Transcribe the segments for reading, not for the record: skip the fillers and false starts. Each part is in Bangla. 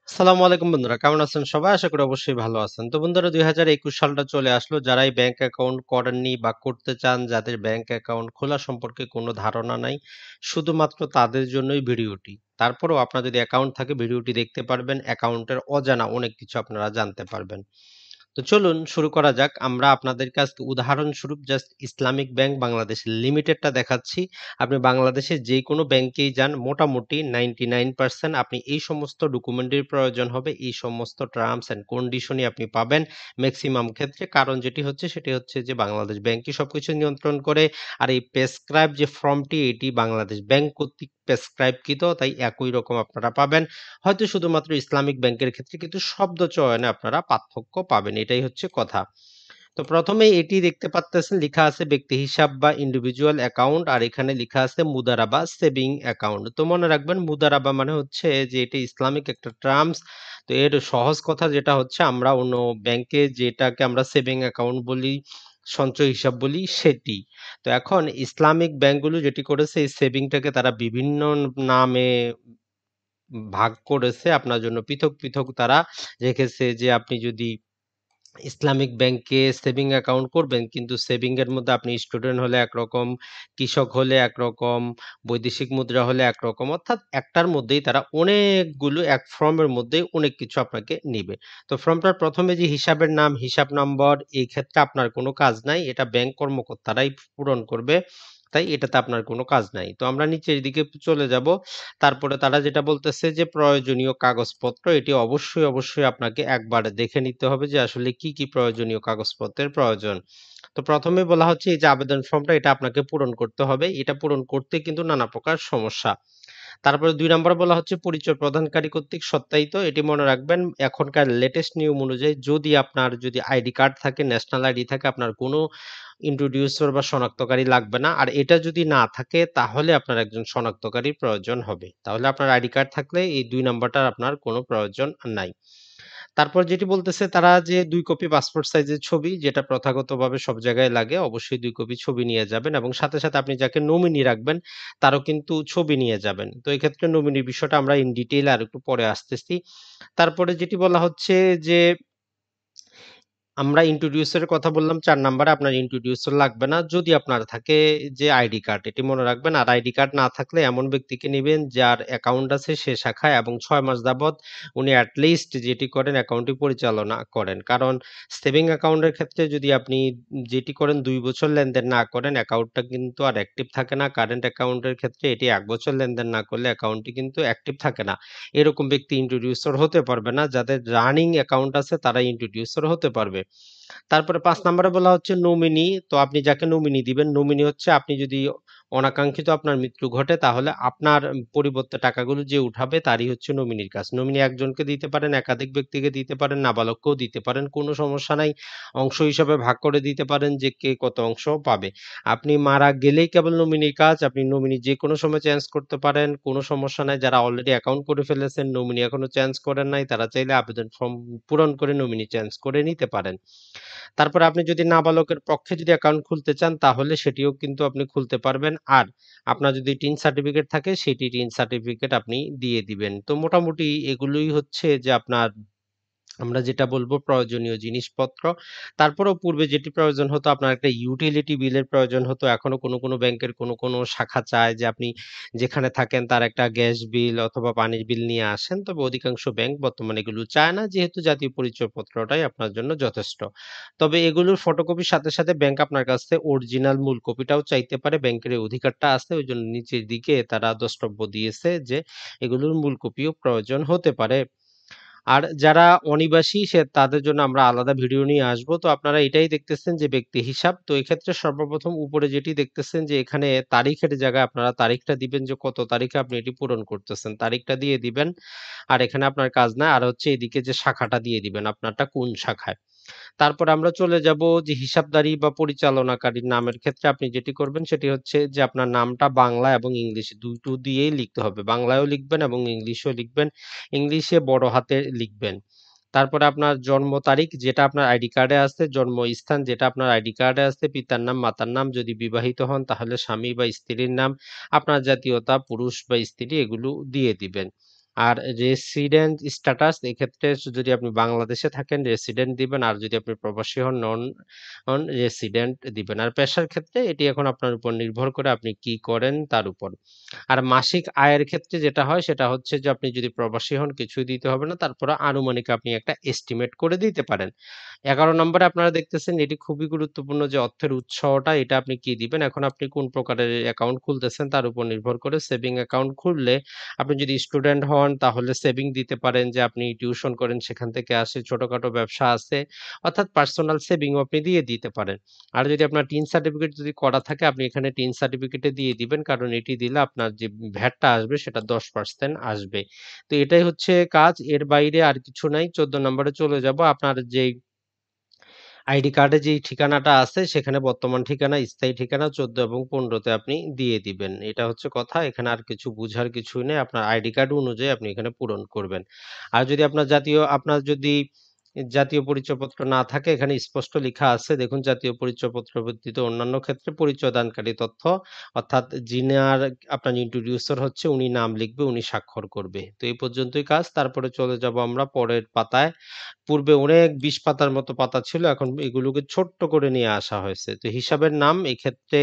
আসসালামু আলাইকুম বন্ধুরা, কেমন আছেন সবাই? আশা করি অবশ্যই ভালো আছেন। তো বন্ধুরা, ২০২১ সালটা চলে আসলো। যারাই ব্যাংক অ্যাকাউন্ট করেননি বা করতে চান, যাদের ব্যাংক অ্যাকাউন্ট খোলা সম্পর্কে কোনো ধারণা নাই, শুধুমাত্র তাদের জন্যই ভিডিওটি। তারপরেও আপনার যদি অ্যাকাউন্ট থাকে ভিডিওটি দেখতে পারবেন, অ্যাকাউন্টের অজানা অনেক কিছু আপনারা জানতে পারবেন। তো চলুন শুরু করা যাক। আমরা আপনাদেরকে আজকে উদাহরণস্বরূপ জাস্ট ইসলামিক ব্যাংক বাংলাদেশ লিমিটেডটা দেখাচ্ছি। আপনি বাংলাদেশের যেকোনো ব্যাংকেই যান, মোটামুটি 99% আপনি এই সমস্ত ডকুমেন্টের প্রয়োজন হবে। এই সমস্ত টার্মস অ্যান্ড কন্ডিশনই আপনি পাবেন মেক্সিমাম ক্ষেত্রে। কারণ সেটি হচ্ছে যে বাংলাদেশ ব্যাংকই সবকিছু নিয়ন্ত্রণ করে। আর এই প্রেসক্রাইব যে ফর্মটি, এটি বাংলাদেশ ব্যাংক কর্তৃক প্রেসক্রাইবকৃত। তাই একই রকম আপনারা পাবেন। হয়তো শুধুমাত্র ইসলামিক ব্যাংকের ক্ষেত্রে কিন্তু শব্দ চয়নে আপনারা পার্থক্য পাবেন। এটাই হচ্ছে কথা। তো প্রথমেই এটি দেখতে পারতেছেন, লিখা আছে ব্যক্তি হিসাব বা ইন্ডিভিজুয়াল অ্যাকাউন্ট, আর এখানে লিখা আছে মুদারাবা সেভিং অ্যাকাউন্ট। তো মনে রাখবেন, মুদারাবা মানে হচ্ছে যে এটি ইসলামিক একটা টার্মস। তো এর সহজ কথা যেটা হচ্ছে, আমরা অন্য ব্যাংকে যেটাকে আমরা সেভিং অ্যাকাউন্ট বলি, সঞ্চয় হিসাব বলি, সেটি। তো এখন ইসলামিক ব্যাংকগুলো যেটি করেছে, এই সেভিংটাকে তারা বিভিন্ন নামে ভাগ করেছে। আপনার জন্য পৃথক তারা রেখেছে যে আপনি যদি ইসলামিক ব্যাংকে সেভিং অ্যাকাউন্ট করবেন, কিন্তু সেভিং এর মধ্যে আপনি স্টুডেন্ট হলে একরকম, কৃষক হলে একরকম, বৈদেশিক মুদ্রা হলে একরকম। অর্থাৎ একটার মধ্যেই তারা অনেকগুলো, এক ফর্মের মধ্যেই অনেক কিছু আপনাকে নিবে। তো ফর্মটার ১ম এ যে হিসাবের নাম, হিসাব নম্বর, এই ক্ষেত্রে আপনার কোনো কাজ নাই। এটা ব্যাংক কর্মকর্তারাই পূরণ করবে। তাই এটাতে আপনার কোনো কাজ নাই। তো আমরা নিচের দিকে চলে যাব। তারপরে তারা যেটা বলতেছে যে প্রয়োজনীয় কাগজপত্র, এটি অবশ্যই আপনাকে একবার দেখে নিতে হবে যে আসলে কি প্রয়োজনীয় কাগজপত্রের প্রয়োজন। তো ১ম এ বলা হচ্ছে এই যে আবেদন ফর্মটা, এটা আপনাকে পূরণ করতে হবে। এটা পূরণ করতে কিন্তু নানা প্রকার সমস্যা। তারপরে ২ নম্বরে বলা হচ্ছে পরিচয় প্রদানকারী কর্তৃক সত্যায়িত। এটি মনে রাখবেন, এখনকার লেটেস্ট নিয়ম অনুযায়ী যদি আইডি কার্ড থাকে, ন্যাশনাল আইডি থাকে, আপনার কোনো ইন্ট্রোডিউসর বা শনাক্তকারী লাগবে না। আর এটা যদি না থাকে তাহলে আপনার একজন শনাক্তকারীর প্রয়োজন হবে। তাহলে আপনার আইডি কার্ড থাকলে এই ২ নাম্বারটার আপনার কোনো প্রয়োজন নাই। তারপর যেটি বলতেছে তারা, যে ২ কপি পাসপোর্ট সাইজের ছবি, যেটা প্রথাগতভাবে সব জায়গায় লাগে, অবশ্যই ২ কপি ছবি নিয়ে যাবেন এবং সাথে আপনি যাকে নমিনি রাখবেন তারও কিন্তু ছবি নিয়ে যাবেন। তো এক্ষেত্রে নমিনির বিষয়টা আমরা ইন ডিটেইল আরেকটু পরে আসতেছি। তারপরে যেটি বলা হচ্ছে যে আমরা introduce এর কথা বললাম ৪ নাম্বারে, আপনার introducer লাগবে না। যদি আপনার থাকে যে আইডি কার্ড, এটি মনে রাখবেন। আর আইডি কার্ড না থাকলে এমন ব্যক্তিকে নিবেন যার অ্যাকাউন্ট আছে সে শাখায় এবং ৬ মাস যাবৎ উনি at least যেটি করেন অ্যাকাউন্টটি পরিচালনা করেন। কারণ সেভিং অ্যাকাউন্টের ক্ষেত্রে যদি আপনি যেটি করেন ২ বছর লেনদেন না করেন, অ্যাকাউন্টটা কিন্তু আর অ্যাক্টিভ থাকে না। কারেন্ট অ্যাকাউন্টের ক্ষেত্রে এটি ১ বছর লেনদেন না করলে অ্যাকাউন্টটি কিন্তু অ্যাক্টিভ থাকে না। এরকম ব্যক্তি introducer হতে পারবে না। যাদের রানিং অ্যাকাউন্ট আছে তারাই introducer হতে পারবে। তারপরে ৫ নাম্বারে বলা হচ্ছে নমিনি। তো আপনি যাকে নমিনি দিবেন, নমিনি হচ্ছে আপনি যদি অনাকাঙ্ক্ষিত আপনার মৃত্যু ঘটে তাহলে আপনার পরিবর্তে টাকাগুলো যে উঠাবে তারই হচ্ছে নমিনির কাজ। নমিনি একজনকে দিতে পারেন, একাধিক ব্যক্তিকে দিতে পারেন, নাবালককেও দিতে পারেন। কোনো সমস্যা নাই। অংশ হিসাবে ভাগ করে দিতে পারেন যে কে কত অংশ পাবে। আপনি মারা গেলেই কেবল নমিনির কাজ। আপনি নমিনি যেকোনো সময় চেঞ্জ করতে পারেন। কোনো সমস্যা নাই। যারা অলরেডি অ্যাকাউন্ট করে ফেলেছেন, নমিনি এখনো চেঞ্জ করেন নাই, তারা চাইলে আবেদন ফর্ম পূরণ করে নমিনি চেঞ্জ করে নিতে পারেন। তারপরে আপনি যদি নাবালকের পক্ষে যদি অ্যাকাউন্ট খুলতে চান তাহলে সেটিও কিন্তু আপনি খুলতে পারবেন। আর আপনার যদি টিন সার্টিফিকেট থাকে সেটি টিন সার্টিফিকেট আপনি দিয়ে দিবেন। তো মোটামুটি এগুলোই হচ্ছে যে আপনার, আমরা যেটা বলবো, প্রয়োজনীয় জিনিসপত্র। তারপরেও পূর্বে যেটি প্রয়োজন হতো, আপনার একটা ইউটিলিটি বিলের প্রয়োজন হতো। এখনো কোনো ব্যাংকের কোনো শাখা চায় যে আপনি যেখানে থাকেন তার একটা গ্যাস বিল অথবা পানির বিল নিয়ে আসেন। তবে অধিকাংশ ব্যাংক বর্তমানে এগুলো চায় না, যেহেতু জাতীয় পরিচয়পত্রটাই আপনার জন্য যথেষ্ট। তবে এগুলোর ফটোকপির সাথে ব্যাংক আপনার কাছ থেকে অরিজিনাল মূল কপিটাও চাইতে পারে। ব্যাংকের এই অধিকারটা আছে। ওইজন্য নিচের দিকে তারা দ্রষ্টব্য দিয়েছে যে এগুলোর মূল কপিও প্রয়োজন হতে পারে। আর যারা অনিবাসী তাদের জন্য আমরা আলাদা ভিডিও নিয়ে আসবো। তো আপনারা এটাই দেখতেছেন যে ব্যক্তি হিসাব। তো এক্ষেত্রে সর্বপ্রথম উপরে যেটি দেখতেছেন যে এখানে তারিখের জায়গায় আপনারা তারিখটা দিবেন যে কত তারিখে আপনি এটি পূরণ করতেছেন। তারিখটা দিয়ে দিবেন। আর এখানে আপনার কাজ না। আর হচ্ছে এদিকে যে শাখাটা দিয়ে দিবেন, আপনারটা কোন শাখায়। তারপর আমরা চলে যাব যে হিসাবদারি বা পরিচালনাকারীর নামের ক্ষেত্রে আপনি যেটি করবেন সেটি হচ্ছে যে আপনার নামটা বাংলা এবং ইংলিশ দুটো দিয়েই লিখতে হবে। বাংলায়ও লিখবেন এবং ইংলিশেও লিখবেন। ইংলিশে বড় হাতে লিখবেন। তারপরে আপনার জন্ম তারিখ যেটা আপনার আইডি কার্ডে আছে, জন্মস্থান যেটা আপনার আইডি কার্ডে আছে, পিতার নাম, মাতার নাম, যদি বিবাহিত হন তাহলে স্বামী বা স্ত্রীর নাম, আপনার জাতীয়তা পুরুষ বা স্ত্রী, এগুলো দিয়ে দিবেন। আর রেসিডেন্ট স্ট্যাটাস এক্ষেত্রে যদি আপনি বাংলাদেশে থাকেন রেসিডেন্ট দিবেন। আর যদি আপনি প্রবাসী হন নন রেসিডেন্ট দিবেন। আর পেশার ক্ষেত্রে এটি এখন আপনার উপর নির্ভর করে আপনি কি করেন তার উপর। আর মাসিক আয়ের ক্ষেত্রে যেটা হয় সেটা হচ্ছে যে আপনি যদি প্রবাসী হন কিছুই দিতে হবে না। তারপরে আনুমানিক আপনি একটা এস্টিমেট করে দিতে পারেন। ১১ নম্বরে আপনারা দেখতেছেন এটি খুবই গুরুত্বপূর্ণ যে অর্থের উৎসটা এটা আপনি কি দিবেন। এখন আপনি কোন প্রকারের অ্যাকাউন্ট খুলতেছেন তার উপর নির্ভর করে সেভিং অ্যাকাউন্ট খুললে আপনি যদি স্টুডেন্ট হন তাহলে সেভিং দিতে পারেন যে আপনি টিউশন করেন সেখান থেকে আসে, ছোটখাটো ব্যবসা আছে। অর্থাৎ পার্সোনাল সেভিংও আপনি দিয়ে দিতে পারেন। আর যদি আপনার টিন সার্টিফিকেট যদি করা থাকে আপনি এখানে টিন সার্টিফিকেটে দিয়ে দিবেন। কারণ এটি দিলে আপনার যে ভ্যাটটা আসবে সেটা 10% আসবে। তো এটাই হচ্ছে কাজ। এর বাইরে আর কিছু নাই। ১৪ নম্বরে চলে যাব। আপনার যেই আইডি কার্ডে যেই ঠিকানাটা আছে সেখানে বর্তমান ঠিকানা, স্থায়ী ঠিকানা ১৪ এবং ১৫ তে আপনি দিয়ে দিবেন। এটা হচ্ছে কথা। এখানে আর কিছু বুঝার কিছুই নেই। আপনার আইডি কার্ড অনুযায়ী আপনি এখানে পূরণ করবেন। আর যদি আপনার যদি জাতীয় পরিচয়পত্র না থাকে এখানে স্পষ্ট লিখা আছে দেখুন জাতীয় পরিচয়পত্র ব্যতীত অন্যান্য ক্ষেত্রে পরিচয় দানকারী তথ্য অর্থাৎ যিনার আপনার ইন্ট্রোডিউসর হচ্ছে উনি নাম লিখবে, উনি স্বাক্ষর করবে। তো এই পর্যন্তই কাজ। তারপরে চলে যাব আমরা পরের পাতায়। পূর্বে অনেক ২০ পাতার মতো পাতা ছিল। এখন এগুলোকে ছোট্ট করে নিয়ে আসা হয়েছে। তো হিসাবের নাম এক্ষেত্রে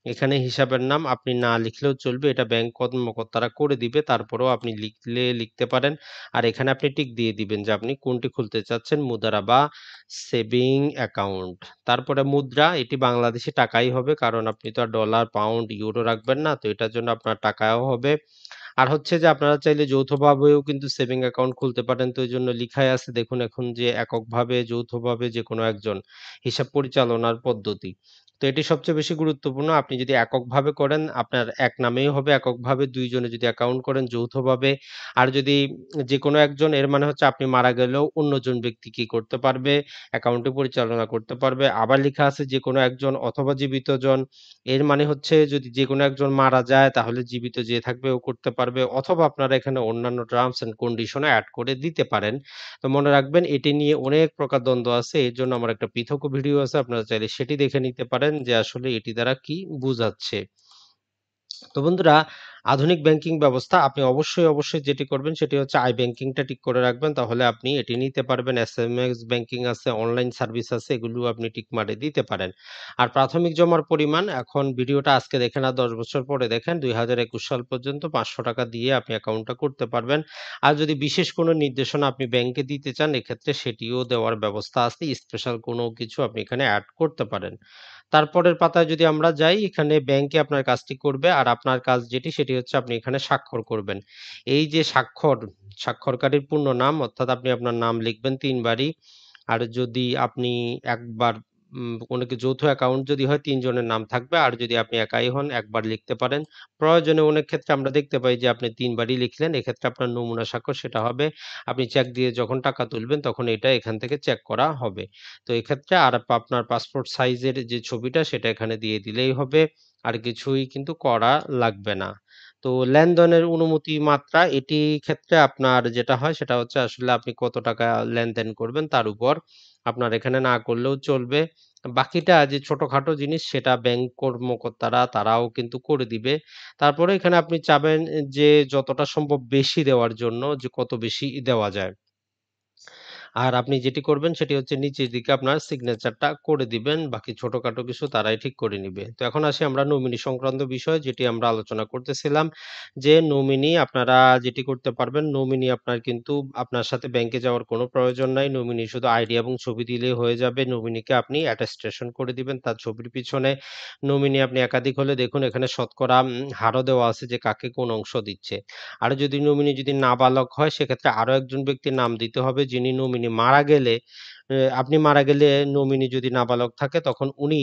এখানে হিসাবের নাম আপনি না লিখলেও চলবে। এটা ব্যাংক কর্মকর্তারা করে দিবে। তারপরেও আপনি লিখলে লিখতে পারেন। আর এখানে আপনি টিক দিয়ে দিবেন যে আপনি কোনটি খুলতে চাচ্ছেন মুদ্রা বা সেভিং অ্যাকাউন্ট। তারপরে মুদ্রা এটি বাংলাদেশী টাকাই হবে। কারণ আপনি তো আর ডলার, পাউন্ড, ইউরো রাখবেন না। তো এটার জন্য আপনার টাকাও হবে। আর হচ্ছে যে আপনারা চাইলে যৌথভাবেও কিন্তু সেভিং অ্যাকাউন্ট খুলতে পারেন। তো এইজন্য লিখাই আছে দেখুন এখন যে এককভাবে, যৌথভাবে যেকোনো একজন হিসাব পরিচালনার পদ্ধতি। তো এটি সবচেয়ে বেশি গুরুত্বপূর্ণ। আপনি যদি এককভাবে করেন আপনার এক নামেই হবে এককভাবে, ২ জনে যদি অ্যাকাউন্ট করেন যৌথভাবে। আর যদি যেকোনো একজন এর মানে হচ্ছে আপনি মারা গেলেও অন্যজন ব্যক্তি কি করতে পারবে? অ্যাকাউন্টটি পরিচালনা করতে পারবে। আবার লিখা আছে যেকোনো একজন অথবা জীবিত জন এর মানে হচ্ছে যদি যেকোনো একজন মারা যায় তাহলে জীবিত যে থাকবে ও করতে পারবে অথবা আপনারা এখানে অন্যান্য টার্মস এন্ড কন্ডিশন ও এড করে দিতে পারেন। তো মনে রাখবেন এটি নিয়ে অনেক প্রকার দ্বন্দ্ব আছে। এর জন্য আমার একটা পৃথকও ভিডিও আছে। আপনারা চাইলে সেটি দেখে নিতে পারেন যে আসলে এটি দ্বারা কি বুঝাচ্ছে। তো বন্ধুরা, আধুনিক ব্যাংকিং ব্যবস্থা আপনি অবশ্যই যেটি করবেন সেটি হচ্ছে ব্যাংকিংটা টিক করে রাখবেন। তাহলে আপনি এটি নিতে পারবেন। এসএমএস ব্যাংকিং আছে, অনলাইন সার্ভিস আছে এগুলো আপনি টিক মারে দিতে পারেন। আর প্রাথমিক জমার পরিমাণ এখন ভিডিওটা আজকে দেখেন আর ১০ বছর পরে দেখেন ২০২১ সাল পর্যন্ত ৳৫০০ দিয়ে আপনি অ্যাকাউন্টটা করতে পারবেন। আর যদি বিশেষ কোনো নির্দেশনা আপনি ব্যাংকে দিতে চান এক্ষেত্রে সেটিও দেওয়ার ব্যবস্থা আছে। স্পেশাল কোনো কিছু আপনি এখানে এড করতে পারেন। তারপরের পাতায় যদি আমরা যাই, এখানে ব্যাংকে আপনার কাজটি করবে। আর আপনার কাজ যেটি সেটি হচ্ছে আপনি এখানে স্বাক্ষর করবেন। এই যে স্বাক্ষরকারীর পূর্ণ নাম অর্থাৎ আপনি আপনার নাম লিখবেন ৩ বারই। আর যদি আপনি একবার কোনো যৌথ অ্যাকাউন্ট যদি হয় ৩ জনের নাম থাকবে। আর যদি আপনি একাই হন একবার লিখতে পারেন। প্রয়োজনে অনেক ক্ষেত্রে আমরা দেখতে পাই যে আপনি ৩ বারই লিখলেন। এক্ষেত্রে আপনার নমুনা স্বাক্ষর সেটা হবে। আপনি চেক দিয়ে যখন টাকা তুলবেন তখন এটা এখান থেকে চেক করা হবে। তো এক্ষেত্রে আর আপনার পাসপোর্ট সাইজের যে ছবিটা সেটা এখানে দিয়ে দিলেই হবে। আর কিছুই কিন্তু করা লাগবে না। তো লেনদেনের অনুমতি মাত্রা এটি ক্ষেত্রে আপনার যেটা হয় সেটা হচ্ছে আসলে আপনি কত টাকা লেনদেন করবেন তার উপর। আপনার এখানে না করলেও চলবে। বাকিটা যে ছোটখাটো জিনিস সেটা ব্যাংক কর্মকর্তারা তারাও কিন্তু করে দিবে। তারপরে এখানে আপনি চাবেন যে যতটা সম্ভব বেশি দেওয়ার জন্য যে কত বেশি দেওয়া যায়। আর আপনি যেটি করবেন সেটি হচ্ছে নিচের দিকে আপনার সিগনেচারটা করে দিবেন। বাকি ছোটখাটো কিছু তারাই ঠিক করে নিবে। তো এখন আসি আমরা নমিনি সংক্রান্ত বিষয় যেটি আমরা আলোচনা করতেছিলাম। যে নমিনি আপনারা যেটি করতে পারবেন, নমিনি আপনার কিন্তু আপনার সাথে ব্যাংকে যাওয়ার কোনো প্রয়োজন নাই। নমিনি শুধু আইডি এবং ছবি দিলেই হয়ে যাবে। নমিনিকে আপনি অ্যাটেস্টেশন করে দিবেন তার ছবির পিছনে। নমিনি আপনি একাধিক হলে দেখুন এখানে শতকরা হারও দেওয়া আছে যে কাকে কোন অংশ দিচ্ছে। আর যদি নমিনি যদি নাবালক হয় সেক্ষেত্রে আরো একজন ব্যক্তির নাম দিতে হবে যিনি নমিনি মারা গেলে আপনি মারা গেলে নমিনি যদি নাবালক থাকে তখন উনি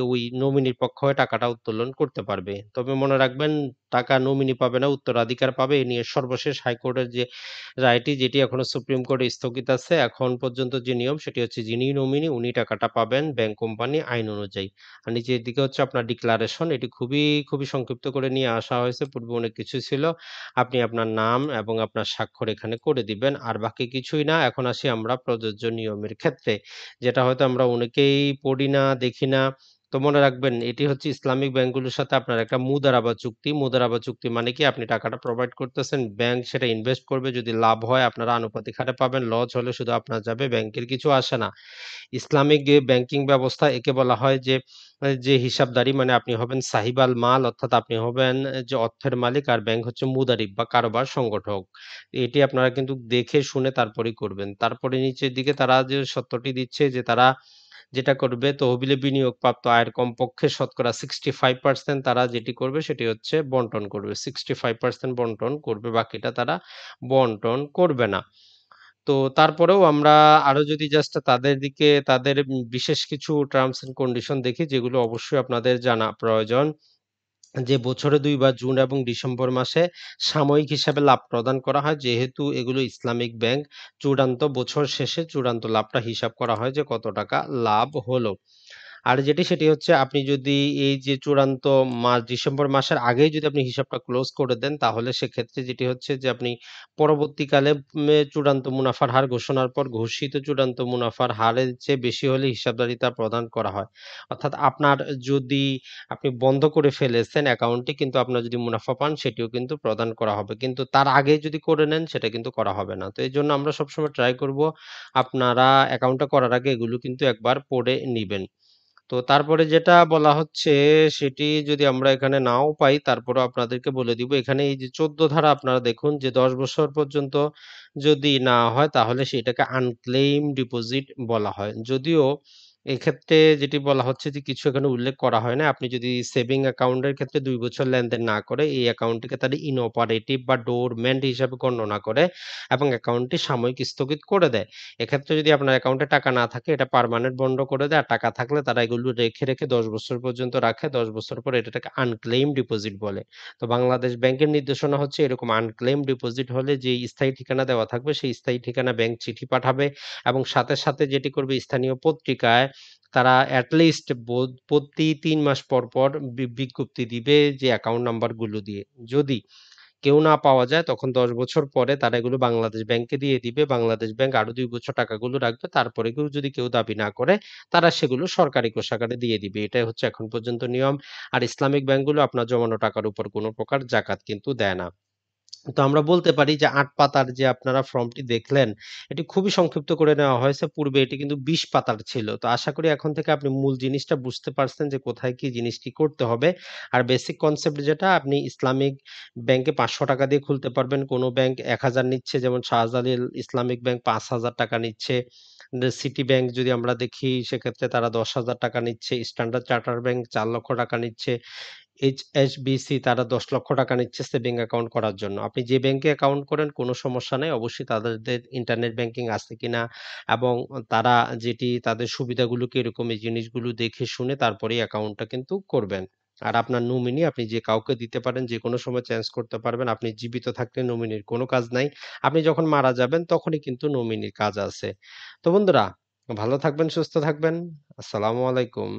ওই নমিনির পক্ষ হয়ে টাকাটা উত্তোলন করতে পারবে। তবে মনে রাখবেন টাকা নমিনি পাবে না, উত্তরাধিকার পাবে। এ নিয়ে সর্বশেষ হাইকোর্টের যে রায়টি যেটি এখনো সুপ্রিম কোর্টে স্থগিত আছে। এখন পর্যন্ত যে নিয়ম সেটি হচ্ছে যিনি নমিনি উনি টাকাটা পাবেন ব্যাংক কোম্পানি আইন অনুযায়ী। আর নিচের দিকে হচ্ছে আপনার ডিক্লারেশন এটি খুবই সংক্ষিপ্ত করে নিয়ে আসা হয়েছে। পূর্বে অনেক কিছু ছিল। আপনি আপনার নাম এবং আপনার স্বাক্ষর এখানে করে দিবেন। আর বাকি কিছুই না। এখন আসি আমরা প্রযোজ্য নিয়মের ক্ষেত্রে। যেটা হয়তো আমরা অনেকেই পড়ি না, দেখি না। তো মনে রাখবেন এটি হচ্ছে ইসলামিক ব্যাংকগুলোর সাথে আপনার একটা মুদারাবা চুক্তি। মুদারাবা চুক্তি মানে কি আপনি টাকাটা প্রোভাইড করতেছেন, ব্যাংক সেটা ইনভেস্ট করবে। যদি লাভ হয় আপনারা আনুপাতিক হারে পাবেন, লস হলে শুধু আপনার যাবে, ব্যাংকের কিছু আসে না। ইসলামিক যে ব্যাংকিং ব্যবস্থা একে বলা হয় যে হিসাবদারি মানে আপনি হবেন সাহিব আল মাল অর্থাৎ আপনি হবেন যে অর্থের মালিক আর ব্যাংক হচ্ছে মুদারিব বা কারবার সংগঠক। এটি আপনারা কিন্তু দেখে শুনে তারপরেই করবেন। তারপরে নিচের দিকে তারা যে শর্তটি দিচ্ছে যে তারা যেটা করবে তহবিলে বিনিয়োগপ্রাপ্ত আয়ের কমপক্ষে শতকরা 65% তারা যেটি করবে সেটি হচ্ছে বন্টন করবে। 65% বন্টন করবে, বাকিটা তারা বন্টন করবে না। তো তারপরেও আমরা আরো যদি জাস্ট তাদের দিকে তাদের বিশেষ কিছু টার্মস এন্ড কন্ডিশন দেখি যেগুলো অবশ্যই আপনাদের জানা প্রয়োজন। যে বছরে ২ বার জুন এবং ডিসেম্বর মাসে সাময়িক হিসাবে লাভ প্রদান করা হয়। যেহেতু এগুলো ইসলামিক ব্যাংক, চূড়ান্ত বছর শেষে চূড়ান্ত লাভটা হিসাব করা হয় যে কত টাকা লাভ হলো। আর যেটি সেটি হচ্ছে আপনি যদি এই যে চূড়ান্ত মাস ডিসেম্বর মাসের আগেই যদি আপনি হিসাবটা ক্লোজ করে দেন, তাহলে সেক্ষেত্রে যেটি হচ্ছে যে আপনি পরবর্তীকালে চূড়ান্ত মুনাফার হার ঘোষণার পর ঘোষিত চূড়ান্ত মুনাফার হারের চেয়ে বেশি হলে হিসাবধারিতা প্রদান করা হয়। অর্থাৎ আপনার যদি আপনি বন্ধ করে ফেলেছেন অ্যাকাউন্টটি কিন্তু আপনার যদি মুনাফা পান সেটিও কিন্তু প্রদান করা হবে। কিন্তু তার আগে যদি করে নেন সেটা কিন্তু করা হবে না। তো এজন্য আমরা সবসময় ট্রাই করব আপনারা অ্যাকাউন্টটা করার আগে এগুলো কিন্তু একবার পড়ে নিবেন। তো তারপরে যেটা বলা হচ্ছে সেটি যদি আমরা এখানে নাও পাই তারপরেও আপনাদেরকে বলে দিব। এখানে এই যে ১৪ ধারা আপনারা দেখুন যে ১০ বছর পর্যন্ত যদি না হয় তাহলে সেটাকে আনক্লেইম ডিপোজিট বলা হয়। যদিও এক্ষেত্রে যেটি বলা হচ্ছে যে কিছু এখানে উল্লেখ করা হয় না। আপনি যদি সেভিং অ্যাকাউন্টের ক্ষেত্রে ২ বছর লেনদেন না করে এই অ্যাকাউন্টটিকে তারা ইনঅপারেটিভ বা ডোরম্যান্ট হিসাবে গণনা করে এবং অ্যাকাউন্টটি সাময়িক স্থগিত করে দেয়। এক্ষেত্রে যদি আপনার অ্যাকাউন্টে টাকা না থাকে এটা পার্মানেন্ট বন্ধ করে দেয়। আর টাকা থাকলে তারা এগুলো রেখে ১০ বছর পর্যন্ত রাখে। ১০ বছর পর এটাকে আনক্লেইম ডিপোজিট বলে। তো বাংলাদেশ ব্যাংকের নির্দেশনা হচ্ছে এরকম আনক্লেইম ডিপোজিট হলে যে স্থায়ী ঠিকানা দেওয়া থাকবে সেই স্থায়ী ঠিকানা ব্যাংক চিঠি পাঠাবে এবং সাথে যেটি করবে স্থানীয় পত্রিকায় তারা এট লিস্ট প্রতি ৩ মাস পর বিজ্ঞপ্তি দিবে যে অ্যাকাউন্ট নাম্বার গুলো দিয়ে। যদি কেউ না পাওয়া যায় তখন ১০ বছর পরে তারা এগুলো বাংলাদেশ ব্যাংকে দিয়ে দিবে। বাংলাদেশ ব্যাংক আরো ২ বছর টাকাগুলো রাখবে। তারপরে যদি কেউ দাবি না করে তারা সেগুলো সরকারি কোষাগারে দিয়ে দিবে। এটাই হচ্ছে এখন পর্যন্ত নিয়ম। আর ইসলামিক ব্যাংকগুলো আপনার জমানো টাকার উপর কোন প্রকার জাকাত কিন্তু দেয় না। তো আমরা বলতে পারি যে ৮ পাতার যে আপনারা ফর্মটি দেখলেন, এটি খুবই সংক্ষিপ্ত করে নেওয়া হয়েছে। পূর্বে এটি কিন্তু ২০ পাতার ছিল। তো আশা করি এখন থেকে আপনি মূল জিনিসটা বুঝতে পারছেন যে কোথায় কি জিনিসটি করতে হবে। আর বেসিক কনসেপ্ট যেটা আপনি ইসলামিক ব্যাংকে ৳৫০০ দিয়ে খুলতে পারবেন। কোন ব্যাংক ১,০০০ নিচ্ছে যেমন শাহজালাল ইসলামিক ব্যাংক ৳৫,০০০ নিচ্ছে। সিটি ব্যাংক যদি আমরা দেখি সেক্ষেত্রে তারা ৳১০,০০০ নিচ্ছে। স্ট্যান্ডার্ড চার্টার ব্যাংক ৳৪,০০,০০০ নিচ্ছে। এইচএসবিসি তারা ৳১০,০০,০০০ নিচ্ছে সেভিং অ্যাকাউন্ট করার জন্য। আপনি যে ব্যাংকে অ্যাকাউন্ট করেন কোনো সমস্যা নাই। অবশ্যই তাদের ইন্টারনেট ব্যাংকিং আছে কিনা এবং তারা তাদের সুবিধাগুলো কিরকম এই জিনিসগুলো দেখে শুনে তারপরেই অ্যাকাউন্টটা কিন্তু করবেন। আর আপনার নমিনি আপনি যে কাউকে দিতে পারেন, যেকোনো সময় চেঞ্জ করতে পারবেন। আপনি জীবিত থাকলে নমিনির কোনো কাজ নাই। আপনি যখন মারা যাবেন তখনই কিন্তু নমিনির কাজ আছে। তো বন্ধুরা ভালো থাকবেন, সুস্থ থাকবেন। আসসালামু আলাইকুম।